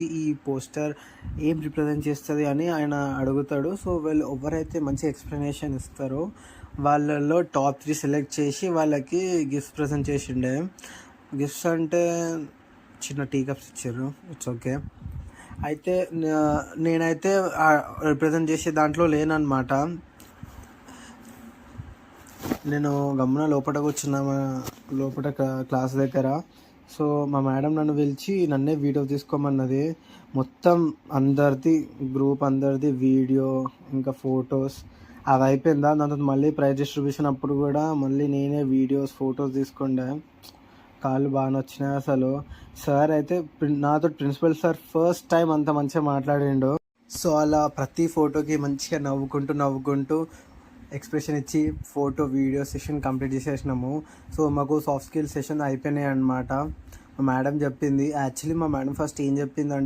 ఈ పోస్టర్ ఏం రిప్రజెంట్ చేస్తుంది అని ఆయన అడుగుతాడు. సో వీళ్ళు ఎవరైతే మంచి ఎక్స్ప్లెనేషన్ ఇస్తారో వాళ్ళలో టాప్ 3 సెలెక్ట్ చేసి వాళ్ళకి గిఫ్ట్స్ ప్రజెంట్ చేసిండే. గిఫ్ట్స్ అంటే చిన్న టీ కప్స్ ఇచ్చారు. It's okay. అయితే నేనైతే రిప్రజెంట్ చేసే దాంట్లో లేనన్నమాట. నేను గమ్మున లోపల కూర్చున్నా లోపల క్లాస్ దగ్గర. సో మా మేడం నన్ను పిలిచి నన్నే వీడియో తీసుకోమన్నది. మొత్తం అందరిది గ్రూప్ అందరిది వీడియో ఇంకా ఫొటోస్ అది అయిపోయిందా. దాని తర్వాత మళ్ళీ ప్రైజ్ డిస్ట్రిబ్యూషన్ అప్పుడు కూడా మళ్ళీ నేనే వీడియోస్ ఫొటోస్ తీసుకుండే. కాళ్ళు బాగా నచ్చినాయి అసలు. సార్ అయితే నాతో ప్రిన్సిపల్ సార్ ఫస్ట్ టైం అంత మంచిగా మాట్లాడిండు. సో అలా ప్రతి ఫోటోకి మంచిగా నవ్వుకుంటూ ఎక్స్ప్రెషన్ ఇచ్చి ఫోటో వీడియో సెషన్ కంప్లీట్ చేసేసినాము. సో మాకు సాఫ్ట్ స్కిల్స్ సెషన్ అయిపోయినాయి అన్నమాట. మా మేడం చెప్పింది. యాక్చువల్లీ మా మేడం ఫస్ట్ ఏం చెప్పిందంటే